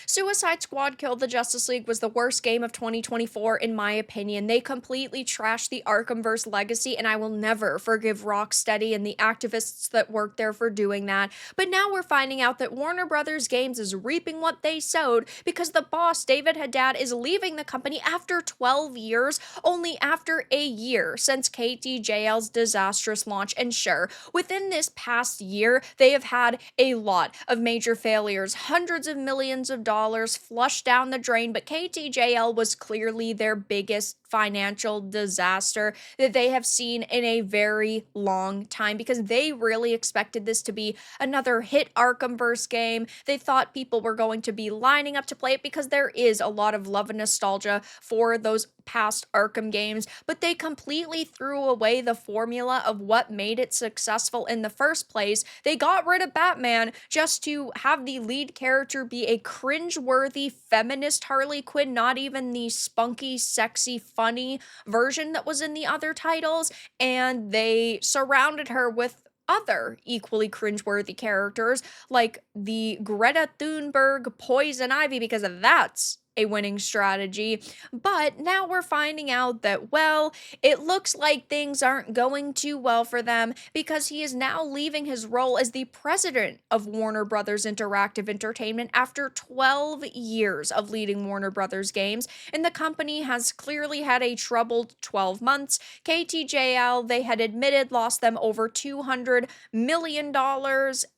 Suicide Squad Kill the Justice League was the worst game of 2024, in my opinion. They completely trashed the Arkhamverse legacy, and I will never forgive Rocksteady and the activists that worked there for doing that. But now we're finding out that Warner Brothers Games is reaping what they sowed because the boss, David Haddad, is leaving the company after 12 years, only after a year since KTJL's disastrous launch. And sure, within this past year, they have had a lot of major failures, hundreds of millions of dollars flushed down the drain, but KTJL was clearly their biggest financial disaster that they have seen in a very long time because they really expected this to be another hit Arkhamverse game. They thought people were going to be lining up to play it because there is a lot of love and nostalgia for those past Arkham games, but they completely threw away the formula of what made it successful in the first place. They got rid of Batman just to have the lead character be a cringe-worthy feminist Harley Quinn, not even the spunky, sexy, funny version that was in the other titles, and they surrounded her with other equally cringeworthy characters like the Greta Thunberg Poison Ivy, because that's a winning strategy. But now we're finding out that, well, it looks like things aren't going too well for them because he is now leaving his role as the president of Warner Brothers Interactive Entertainment after 12 years of leading Warner Brothers games, and the company has clearly had a troubled 12 months. KTJL, they had admitted, lost them over $200 million,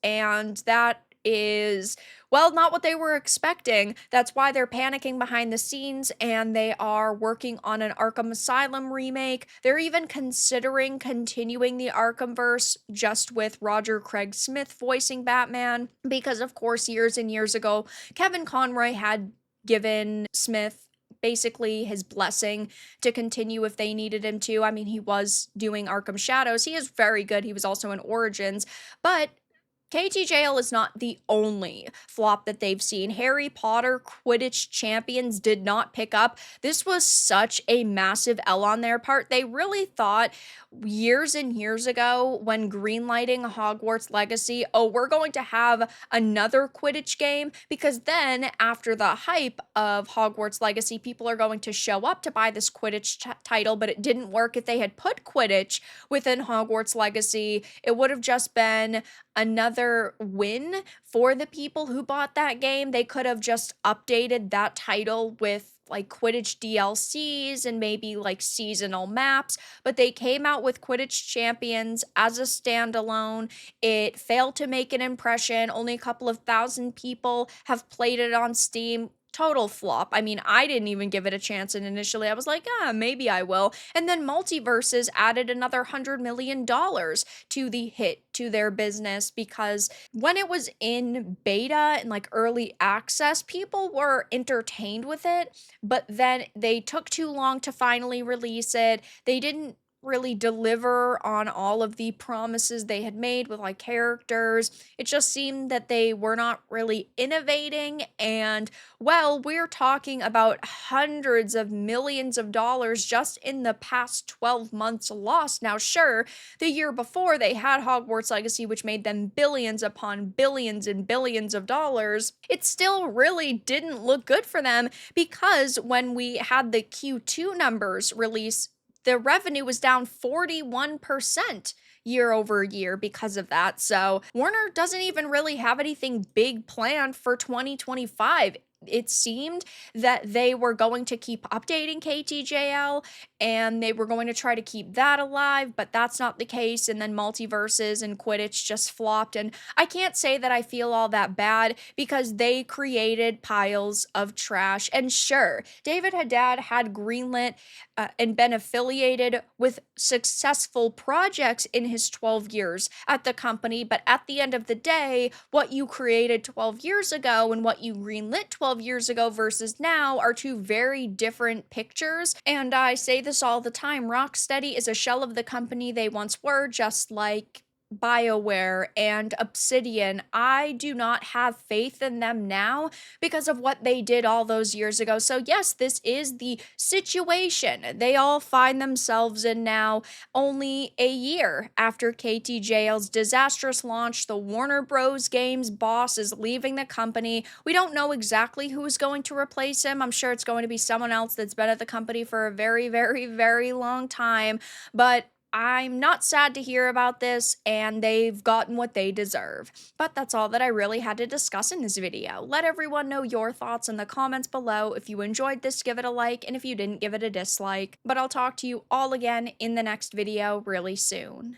and that is, well, not what they were expecting. That's why they're panicking behind the scenes, and they are working on an Arkham Asylum remake. They're even considering continuing the Arkhamverse just with Roger Craig Smith voicing Batman, because of course years and years ago Kevin Conroy had given Smith basically his blessing to continue if they needed him to. I mean, he was doing Arkham Shadows. He is very good. He was also in Origins, but KTJL is not the only flop that they've seen. Harry Potter Quidditch Champions did not pick up. This was such a massive L on their part. They really thought years and years ago when greenlighting Hogwarts Legacy, oh, we're going to have another Quidditch game, because then after the hype of Hogwarts Legacy, people are going to show up to buy this Quidditch title, but it didn't work. If they had put Quidditch within Hogwarts Legacy, it would have just been another win for the people who bought that game. They could have just updated that title with like Quidditch DLCs and maybe like seasonal maps, but they came out with Quidditch Champions as a standalone. It failed to make an impression. Only a couple of thousand people have played it on Steam. Total flop. I mean, I didn't even give it a chance, and initially I was like, maybe I will. And then Multiversus added another $100 million to the hit to their business, because when it was in beta and like early access, people were entertained with it, but then they took too long to finally release it. They didn't really deliver on all of the promises they had made with like characters. It just seemed that they were not really innovating, and well, we're talking about hundreds of millions of dollars just in the past 12 months lost. Now sure, the year before they had Hogwarts Legacy, which made them billions upon billions and billions of dollars. It still really didn't look good for them, because when we had the Q2 numbers release, the revenue was down 41% year over year because of that. So Warner doesn't even really have anything big planned for 2025. It seemed that they were going to keep updating KTJL and they were going to try to keep that alive, but that's not the case. And then Multiverses and Quidditch just flopped. And I can't say that I feel all that bad, because they created piles of trash. And sure, David Haddad had greenlit and been affiliated with successful projects in his 12 years at the company. But at the end of the day, what you created 12 years ago and what you greenlit 12 years ago versus now are two very different pictures. And I say this all the time, Rocksteady is a shell of the company they once were, just like BioWare and Obsidian, I do not have faith in them now because of what they did all those years ago. So, yes, this is the situation they all find themselves in now, only a year after KTJL's disastrous launch. The Warner Bros. Games boss is leaving the company. We don't know exactly who is going to replace him. I'm sure it's going to be someone else that's been at the company for a very, very, very long time. But I'm not sad to hear about this, and they've gotten what they deserve. But that's all that I really had to discuss in this video. Let everyone know your thoughts in the comments below. If you enjoyed this, give it a like, and if you didn't, give it a dislike. But I'll talk to you all again in the next video really soon.